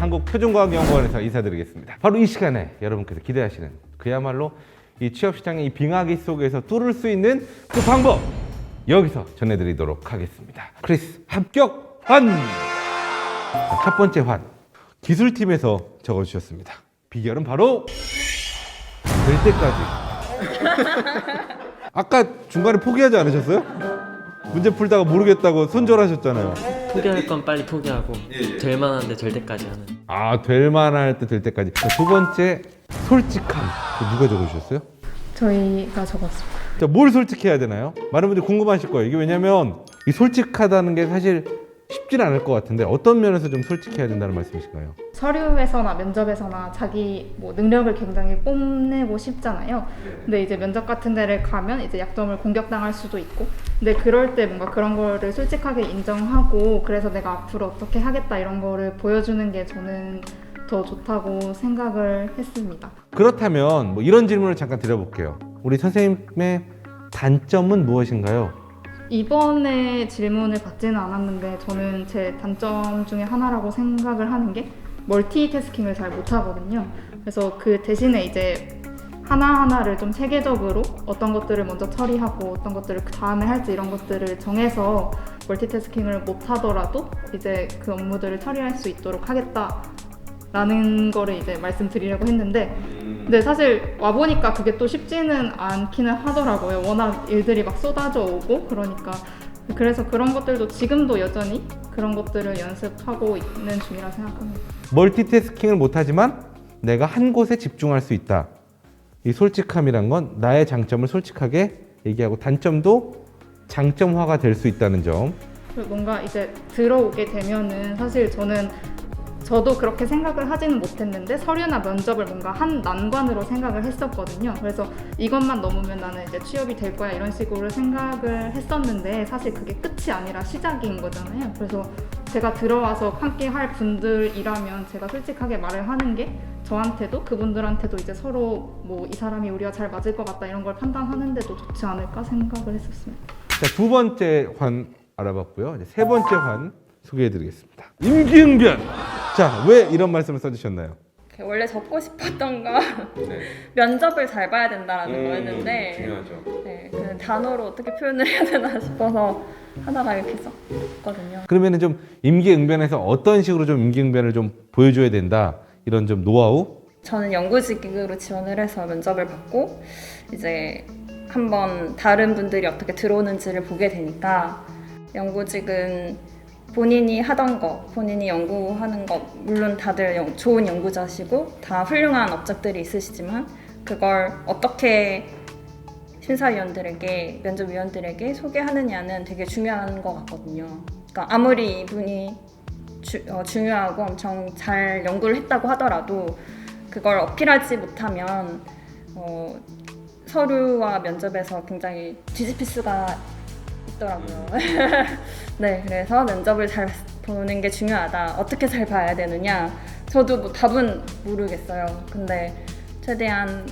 한국표준과학연구원에서 인사드리겠습니다. 바로 이 시간에 여러분께서 기대하시는 그야말로 이 취업시장의 이 빙하기 속에서 뚫을 수 있는 그 방법 여기서 전해드리도록 하겠습니다. 크리스 합격 환! 첫 번째 환 기술팀에서 적어주셨습니다. 비결은 바로 될 때까지. 아까 중간에 포기하지 않으셨어요? 문제 풀다가 모르겠다고 손절하셨잖아요. 포기할 건 빨리 포기하고 될 만한데 될 때까지 하는. 아, 될 만할 때 될 때까지. 두 번째 솔직함. 누가 적어주셨어요? 저희가 적었습니다. 자, 뭘 솔직해야 되나요? 많은 분들이 궁금하실 거예요. 이게 왜냐면 이 솔직하다는 게 사실 쉽지는 않을 것 같은데 어떤 면에서 좀 솔직해야 된다는 말씀이신가요? 서류에서나 면접에서나 자기 능력을 굉장히 뽐내고 싶잖아요. 근데 이제 면접 같은 데를 가면 이제 약점을 공격당할 수도 있고, 근데 그럴 때 뭔가 그런 거를 솔직하게 인정하고 그래서 내가 앞으로 어떻게 하겠다 이런 거를 보여주는 게 저는 더 좋다고 생각을 했습니다. 그렇다면 뭐 이런 질문을 잠깐 드려볼게요. 우리 선생님의 단점은 무엇인가요? 이번에 질문을 받지는 않았는데 저는 제 단점 중에 하나라고 생각을 하는 게 멀티태스킹을 잘 못하거든요. 그래서 그 대신에 이제 하나하나를 좀 체계적으로 어떤 것들을 먼저 처리하고 어떤 것들을 그 다음에 할지 이런 것들을 정해서 멀티태스킹을 못하더라도 이제 그 업무들을 처리할 수 있도록 하겠다라는 거를 이제 말씀드리려고 했는데, 근데 사실 와보니까 그게 또 쉽지는 않기는 하더라고요. 워낙 일들이 막 쏟아져 오고 그러니까. 그래서 그런 것들도 지금도 여전히 그런 것들을 연습하고 있는 중이라 생각합니다. 멀티태스킹을 못하지만 내가 한 곳에 집중할 수 있다. 이 솔직함이란 건 나의 장점을 솔직하게 얘기하고 단점도 장점화가 될 수 있다는 점. 그리고 뭔가 이제 들어오게 되면은 사실 저도 그렇게 생각을 하지는 못했는데 서류나 면접을 뭔가 한 난관으로 생각을 했었거든요. 그래서 이것만 넘으면 나는 이제 취업이 될 거야 이런 식으로 생각을 했었는데 사실 그게 끝이 아니라 시작인 거잖아요. 그래서 제가 들어와서 함께 할 분들이라면 제가 솔직하게 말을 하는 게 저한테도 그분들한테도 이제 서로 뭐 이 사람이 우리와 잘 맞을 것 같다 이런 걸 판단하는데도 좋지 않을까 생각을 했었습니다. 자, 두 번째 환 알아봤고요. 이제 세 번째 환 소개해드리겠습니다. 임기응변. 자, 왜 이런 말씀을 써주셨나요? 원래 적고 싶었던 거 면접을 잘 봐야 된다라는 거였는데 중요하죠. 네, 그 단어로 어떻게 표현을 해야 되나 싶어서 하다가 이렇게 썼거든요. 그러면은 좀 임기응변에서 어떤 식으로 좀 임기응변을 좀 보여줘야 된다 이런 좀 노하우? 저는 연구직으로 지원을 해서 면접을 받고 이제 한번 다른 분들이 어떻게 들어오는지를 보게 되니까 연구직은 본인이 하던 거, 본인이 연구하는 거 물론 다들 좋은 연구자시고 다 훌륭한 업적들이 있으시지만 그걸 어떻게 심사위원들에게, 면접위원들에게 소개하느냐는 되게 중요한 것 같거든요. 그러니까 아무리 이분이 중요하고 엄청 잘 연구를 했다고 하더라도 그걸 어필하지 못하면 서류와 면접에서 굉장히 뒤집힐 수가 있더라고요. 네, 그래서 면접을 잘 보는 게 중요하다. 어떻게 잘 봐야 되느냐? 저도 뭐 답은 모르겠어요. 근데 최대한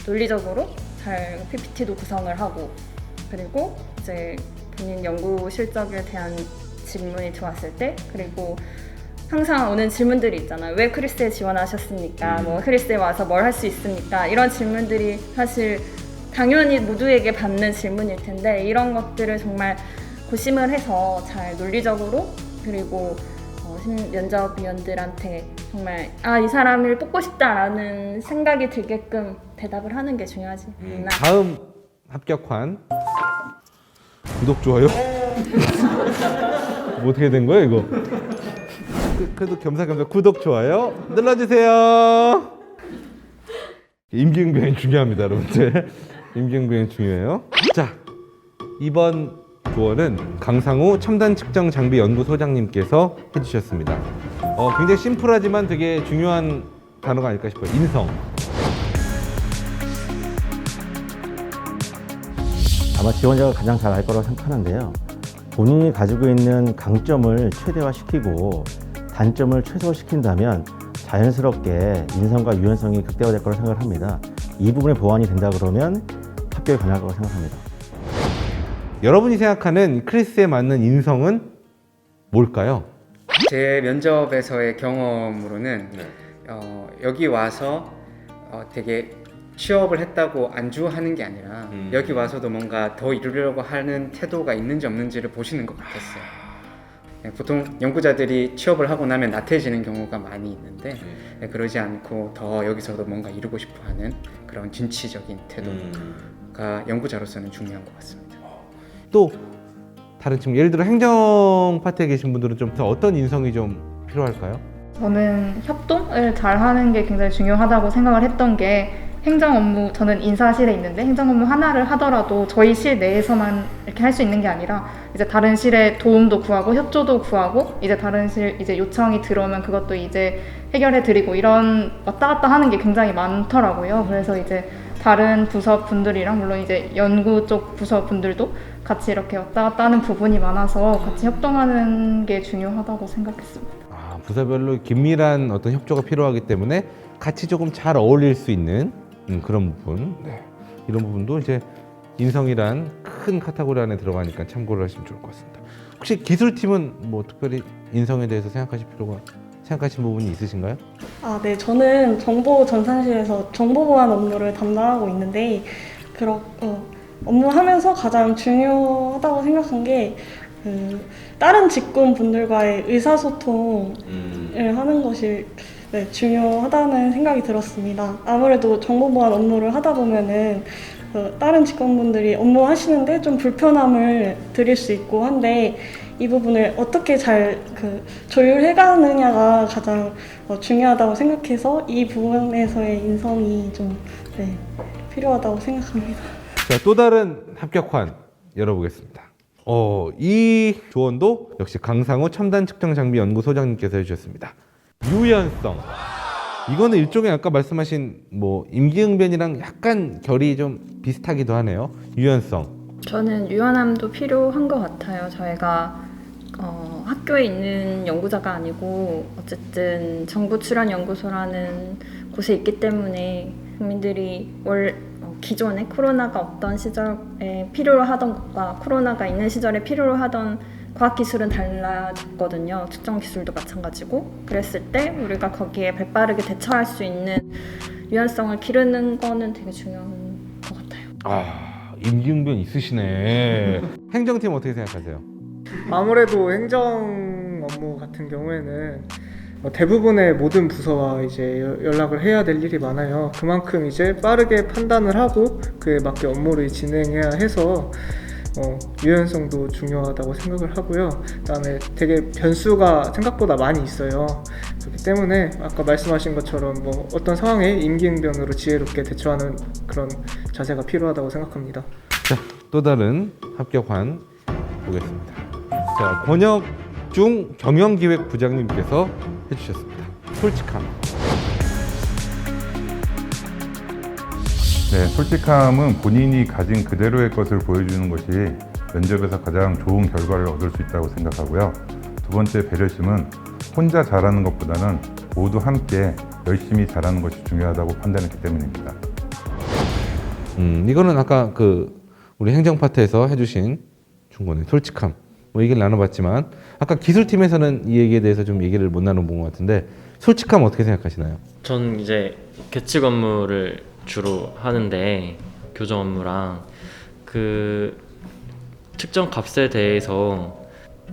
논리적으로 잘 PPT도 구성을 하고 그리고 이제 본인 연구 실적에 대한 질문이 들어왔을 때 그리고 항상 오는 질문들이 있잖아요. 왜 크리스에 지원하셨습니까? 뭐 크리스에 와서 뭘 할 수 있습니까? 이런 질문들이 사실 당연히 모두에게 받는 질문일 텐데 이런 것들을 정말 고심을 해서 잘 논리적으로 그리고 면접위원들한테 정말 이 사람을 뽑고 싶다라는 생각이 들게끔 대답을 하는 게 중요하지 않나. 다음 합격환 구독 좋아요? 뭐 어떻게 된 거야 이거? 그래도 겸사겸사 구독 좋아요 눌러주세요. 임기응변이 중요합니다, 여러분들. 임기응변이 중요해요. 자, 이번 조언은 강상우 첨단측정장비연구소장님께서 해주셨습니다. 굉장히 심플하지만 되게 중요한 단어가 아닐까 싶어요. 인성. 아마 지원자가 가장 잘 알 거라고 생각하는데요. 본인이 가지고 있는 강점을 최대화시키고 단점을 최소화시킨다면 자연스럽게 인성과 유연성이 극대화될 거라고 생각을 합니다. 이 부분에 보완이 된다 그러면 합격이 가능할 거라고 생각합니다. 여러분이 생각하는 크리스에 맞는 인성은 뭘까요? 제 면접에서의 경험으로는 네. 여기 와서 되게 취업을 했다고 안주하는 게 아니라 여기 와서도 뭔가 더 이루려고 하는 태도가 있는지 없는지를 보시는 것 같았어요. 보통 연구자들이 취업을 하고 나면 나태해지는 경우가 많이 있는데 그러지 않고 더 여기서도 뭔가 이루고 싶어하는 그런 진취적인 태도가 연구자로서는 중요한 것 같습니다. 또 다른 친구, 예를 들어 행정 파트에 계신 분들은 좀 더 어떤 인성이 좀 필요할까요? 저는 협동을 잘 하는 게 굉장히 중요하다고 생각을 했던 게 행정 업무, 저는 인사실에 있는데 행정 업무 하나를 하더라도 저희 실 내에서만 이렇게 할 수 있는 게 아니라 이제 다른 실에 도움도 구하고 협조도 구하고 이제 다른 실 이제 요청이 들어오면 그것도 이제 해결해 드리고 이런 왔다 갔다 하는 게 굉장히 많더라고요. 그래서 이제 다른 부서 분들이랑 물론 이제 연구 쪽 부서 분들도 같이 이렇게 왔다 갔다 하는 부분이 많아서 같이 협동하는 게 중요하다고 생각했습니다. 아, 부서별로 긴밀한 어떤 협조가 필요하기 때문에 같이 조금 잘 어울릴 수 있는 그런 부분. 네. 이런 부분도 이제 인성이란 큰 카테고리 안에 들어가니까 참고를 하시면 좋을 것 같습니다. 혹시 기술팀은 뭐 특별히 인성에 대해서 생각하신 부분이 있으신가요? 아, 네. 저는 정보 전산실에서 정보 보안 업무를 담당하고 있는데 업무하면서 가장 중요하다고 생각한 게 다른 직군 분들과의 의사소통을 하는 것이 네, 중요하다는 생각이 들었습니다. 아무래도 정보 보안 업무를 하다 보면은 다른 직원분들이 업무하시는데 좀 불편함을 드릴 수 있고 한데 이 부분을 어떻게 잘 조율해가느냐가 가장 중요하다고 생각해서 이 부분에서의 인성이 좀 필요하다고 생각합니다. 자, 또 다른 합격환 열어보겠습니다. 이 조언도 역시 강상우 첨단측정장비연구소장님께서 해주셨습니다. 유연성. 이거는 일종의 아까 말씀하신 뭐 임기응변이랑 약간 결이 좀 비슷하기도 하네요. 유연성. 저는 유연함도 필요한 것 같아요. 저희가 학교에 있는 연구자가 아니고 어쨌든 정부 출연 연구소라는 곳에 있기 때문에 국민들이 기존에 코로나가 없던 시절에 필요로 하던 것과 코로나가 있는 시절에 필요로 하던 과학기술은 달라졌거든요. 측정기술도 마찬가지고. 그랬을 때 우리가 거기에 발빠르게 대처할 수 있는 유연성을 기르는 거는 되게 중요한 것 같아요. 아, 임기응변 있으시네. 행정팀 어떻게 생각하세요? 아무래도 행정 업무 같은 경우에는 대부분의 모든 부서와 이제 연락을 해야 될 일이 많아요. 그만큼 이제 빠르게 판단을 하고 그에 맞게 업무를 진행해야 해서 유연성도 중요하다고 생각을 하고요. 그다음에 되게 변수가 생각보다 많이 있어요. 그렇기 때문에 아까 말씀하신 것처럼 뭐 어떤 상황에 임기응변으로 지혜롭게 대처하는 그런 자세가 필요하다고 생각합니다. 자, 또 다른 합격환 보겠습니다. 자, 권혁중 경영기획부장님께서 해주셨습니다. 솔직함. 네, 솔직함은 본인이 가진 그대로의 것을 보여주는 것이 면접에서 가장 좋은 결과를 얻을 수 있다고 생각하고요. 두 번째, 배려심은 혼자 잘하는 것보다는 모두 함께 열심히 잘하는 것이 중요하다고 판단했기 때문입니다. 이거는 아까 우리 행정 파트에서 해주신 충고의 솔직함 뭐 얘기를 나눠봤지만 아까 기술팀에서는 이 얘기에 대해서 좀 얘기를 못 나눠본 것 같은데 솔직함 어떻게 생각하시나요? 전 이제 계측 업무를 주로 하는데 교정 업무랑 그 측정 값에 대해서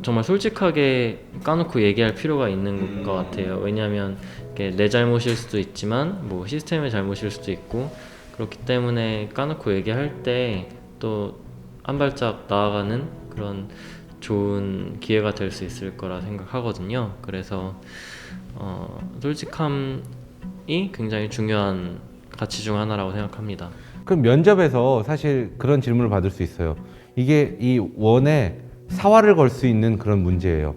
정말 솔직하게 까놓고 얘기할 필요가 있는 것 같아요. 왜냐하면 이게 내 잘못일 수도 있지만 뭐 시스템의 잘못일 수도 있고 그렇기 때문에 까놓고 얘기할 때 또 한 발짝 나아가는 그런 좋은 기회가 될 수 있을 거라 생각하거든요. 그래서 솔직함이 굉장히 중요한 가치 중 하나라고 생각합니다. 그럼 면접에서 사실 그런 질문을 받을 수 있어요. 이게 이 원에 사활을 걸 수 있는 그런 문제예요.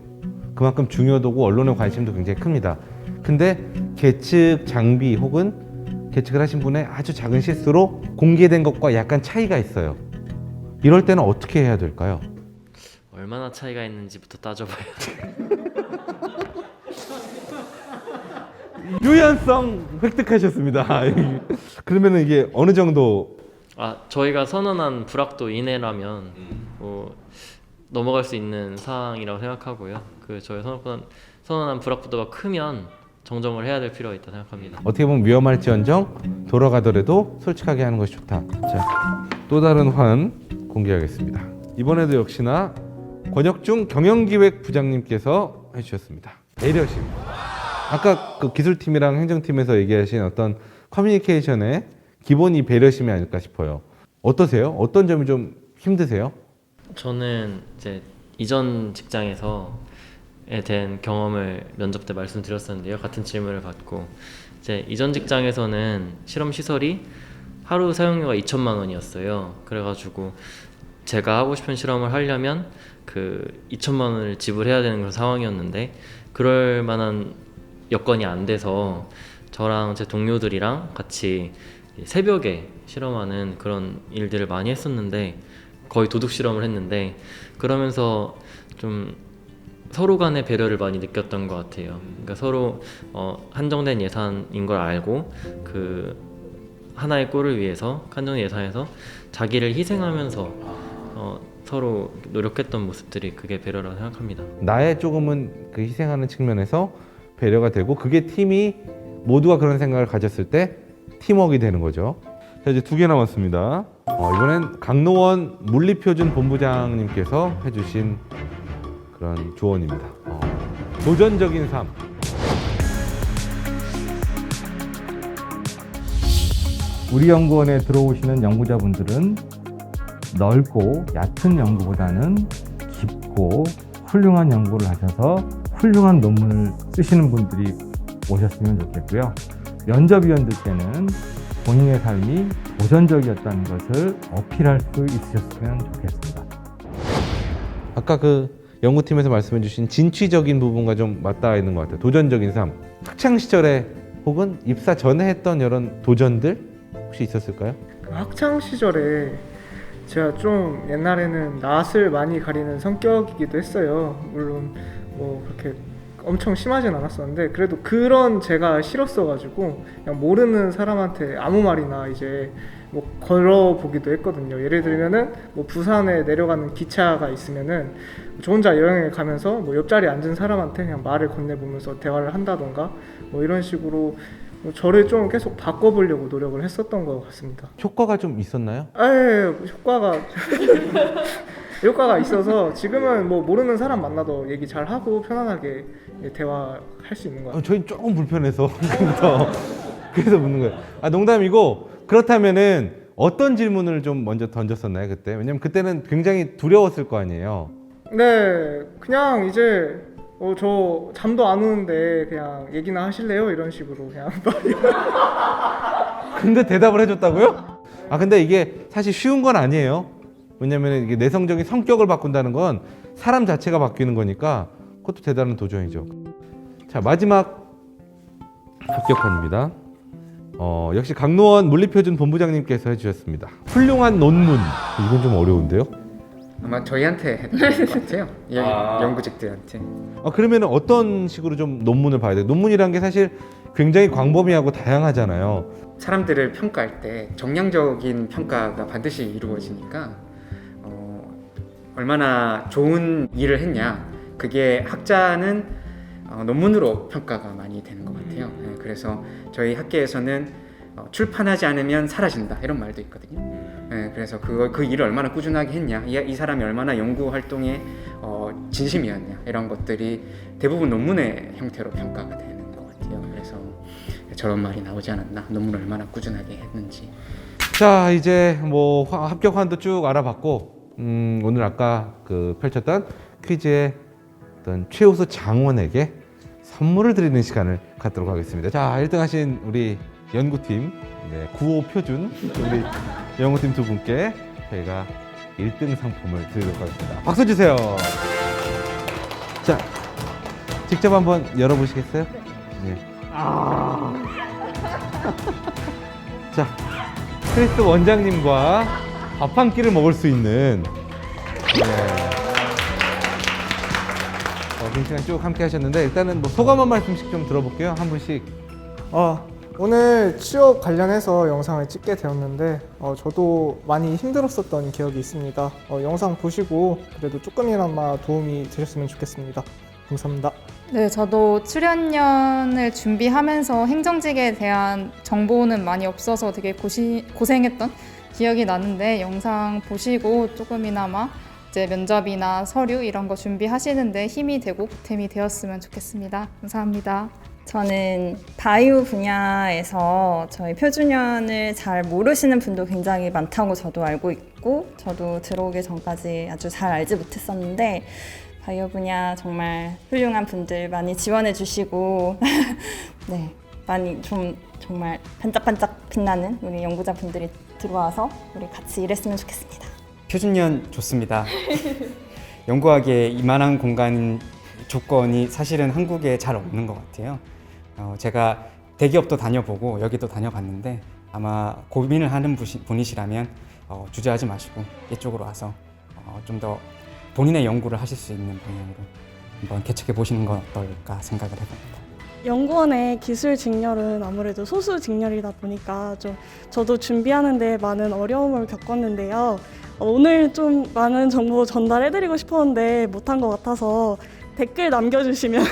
그만큼 중요도고 언론의 관심도 굉장히 큽니다. 근데 계측 장비 혹은 계측을 하신 분의 아주 작은 실수로 공개된 것과 약간 차이가 있어요. 이럴 때는 어떻게 해야 될까요? 얼마나 차이가 있는지부터 따져봐야 돼요. 유연성 획득하셨습니다. 그러면 이게 어느 정도? 저희가 선언한 불확도 이내라면 뭐 넘어갈 수 있는 사항이라고 생각하고요. 저희 선언한 선언한 불합부도가 크면 정정을 해야 될 필요가 있다 생각합니다. 어떻게 보면 위험할지언정 돌아가더라도 솔직하게 하는 것이 좋다. 자, 또 다른 화환 공개하겠습니다. 이번에도 역시나 권혁중 경영기획부장님께서 해주셨습니다. 배려심. 아까 그 기술팀이랑 행정팀에서 얘기하신 어떤 커뮤니케이션의 기본이 배려심이 아닐까 싶어요. 어떠세요? 어떤 점이 좀 힘드세요? 저는 이제 이전 직장에서에 대한 경험을 면접 때 말씀드렸었는데요. 같은 질문을 받고 이제 이전 직장에서는 실험 시설이 하루 사용료가 2천만 원이었어요. 그래가지고 제가 하고 싶은 실험을 하려면 그 2천만 원을 지불해야 되는 그런 상황이었는데 그럴 만한 여건이 안 돼서 저랑 제 동료들이랑 같이 새벽에 실험하는 그런 일들을 많이 했었는데 거의 도둑 실험을 했는데 그러면서 좀 서로 간의 배려를 많이 느꼈던 것 같아요. 그러니까 서로 한정된 예산인 걸 알고 그 하나의 꼴을 위해서 한정된 예산에서 자기를 희생하면서 서로 노력했던 모습들이 그게 배려라고 생각합니다. 나의 조금은 그 희생하는 측면에서 배려가 되고 그게 팀이 모두가 그런 생각을 가졌을 때 팀워크가 되는 거죠. 자, 이제 2개 남았습니다. 이번엔 강노원 물리표준 본부장님께서 해주신 그런 조언입니다. 도전적인 삶. 우리 연구원에 들어오시는 연구자분들은 넓고 얕은 연구보다는 깊고 훌륭한 연구를 하셔서 훌륭한 논문을 쓰시는 분들이 오셨으면 좋겠고요. 면접위원들께는 본인의 삶이 도전적이었다는 것을 어필할 수 있으셨으면 좋겠습니다. 아까 그 연구팀에서 말씀해 주신 진취적인 부분과 좀 맞닿아 있는 것 같아요. 도전적인 삶. 학창 시절에 혹은 입사 전에 했던 이런 도전들 혹시 있었을까요? 학창 시절에 제가 좀 옛날에는 낯을 많이 가리는 성격이기도 했어요. 물론 뭐 그렇게 엄청 심하진 않았었는데 그래도 그런 제가 싫었어가지고 그냥 모르는 사람한테 아무 말이나 이제 뭐 걸어보기도 했거든요. 예를 들면은 뭐 부산에 내려가는 기차가 있으면은 저 혼자 여행을 가면서 뭐 옆자리에 앉은 사람한테 그냥 말을 건네보면서 대화를 한다던가 뭐 이런 식으로 저를 좀 계속 바꿔보려고 노력을 했었던 것 같습니다. 효과가 좀 있었나요? 효과가 있어서 지금은 뭐 모르는 사람 만나도 얘기 잘 하고 편안하게 대화할 수 있는 것 같아요. 저희는 조금 불편해서 그래서 묻는 거예요. 농담이고 그렇다면은 어떤 질문을 좀 먼저 던졌었나요 그때? 왜냐면 그때는 굉장히 두려웠을 거 아니에요. 네, 그냥 이제 저 잠도 안 오는데 그냥 얘기나 하실래요? 이런 식으로 그냥 근데 대답을 해줬다고요? 근데 이게 사실 쉬운 건 아니에요. 왜냐면 이게 내성적인 성격을 바꾼다는 건 사람 자체가 바뀌는 거니까 그것도 대단한 도전이죠. 자, 마지막 합격헌입니다. 역시 강노원 물리표준 본부장님께서 해주셨습니다. 훌륭한 논문. 이건 좀 어려운데요? 아마 저희한테 해드릴 것 같아요. 연구직들한테. 그러면 어떤 식으로 좀 논문을 봐야 돼요? 논문이라는 게 사실 굉장히 광범위하고 다양하잖아요. 사람들을 평가할 때 정량적인 평가가 반드시 이루어지니까 얼마나 좋은 일을 했냐, 그게 학자는 논문으로 평가가 많이 되는 것 같아요. 그래서 저희 학계에서는 출판하지 않으면 사라진다 이런 말도 있거든요. 그래서 그 일을 얼마나 꾸준하게 했냐, 이 사람이 얼마나 연구 활동에 진심이었냐, 이런 것들이 대부분 논문의 형태로 평가가 되는 것 같아요. 그래서 저런 말이 나오지 않았나, 논문을 얼마나 꾸준하게 했는지. 자, 이제 뭐 합격환도 쭉 알아봤고, 오늘 아까 그 펼쳤던 퀴즈의 어떤 최우수 장원에게 선물을 드리는 시간을 갖도록 하겠습니다. 자, 1등 하신 우리 연구팀, 구호 표준 우리 연구팀 두 분께 저희가 1등 상품을 드리도록 하겠습니다. 박수 주세요. 자, 직접 한번 열어보시겠어요? 네. 자, 크리스 원장님과 밥 한 끼를 먹을 수 있는 긴 시간 쭉 함께 하셨는데, 일단은 뭐 소감 한 말씀씩 좀 들어볼게요. 한 분씩. 오늘 취업 관련해서 영상을 찍게 되었는데 저도 많이 힘들었었던 기억이 있습니다. 영상 보시고 그래도 조금이나마 도움이 되셨으면 좋겠습니다. 감사합니다. 네, 저도 출연연을 준비하면서 행정직에 대한 정보는 많이 없어서 되게 고생했던 기억이 나는데 영상 보시고 조금이나마 이제 면접이나 서류 이런 거 준비하시는데 힘이 되고 보탬이 되었으면 좋겠습니다. 감사합니다. 저는 바이오 분야에서 저희 표준연을 잘 모르시는 분도 굉장히 많다고 저도 알고 있고 저도 들어오기 전까지 아주 잘 알지 못했었는데 바이오 분야 정말 훌륭한 분들 많이 지원해 주시고 네, 많이 좀 정말 반짝반짝 빛나는 우리 연구자분들이 들어와서 우리 같이 일했으면 좋겠습니다. 표준연 좋습니다. 연구하기에 이만한 공간 조건이 사실은 한국에 잘 없는 것 같아요. 제가 대기업도 다녀보고 여기도 다녀봤는데 아마 고민을 하는 분이시라면 주저하지 마시고 이쪽으로 와서 좀 더 본인의 연구를 하실 수 있는 방향으로 한번 개척해 보시는 건 어떨까 생각을 해봅니다. 연구원의 기술 직렬은 아무래도 소수 직렬이다 보니까 저도 준비하는데 많은 어려움을 겪었는데요. 오늘 좀 많은 정보 전달해드리고 싶었는데 못한 것 같아서 댓글 남겨주시면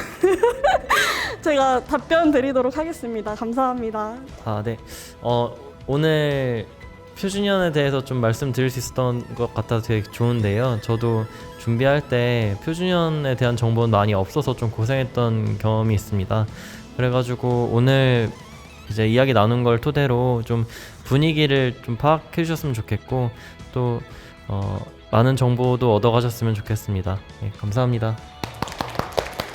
제가 답변 드리도록 하겠습니다. 감사합니다. 네. 오늘 표준연에 대해서 좀 말씀드릴 수 있었던 것 같아서 되게 좋은데요. 저도 준비할 때 표준연에 대한 정보는 많이 없어서 좀 고생했던 경험이 있습니다. 그래가지고 오늘 이제 이야기 나눈 걸 토대로 좀 분위기를 좀 파악해 주셨으면 좋겠고 또 많은 정보도 얻어가셨으면 좋겠습니다. 네, 감사합니다.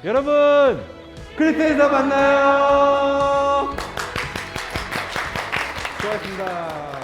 여러분 크리스에서 만나요. 수고하셨습니다.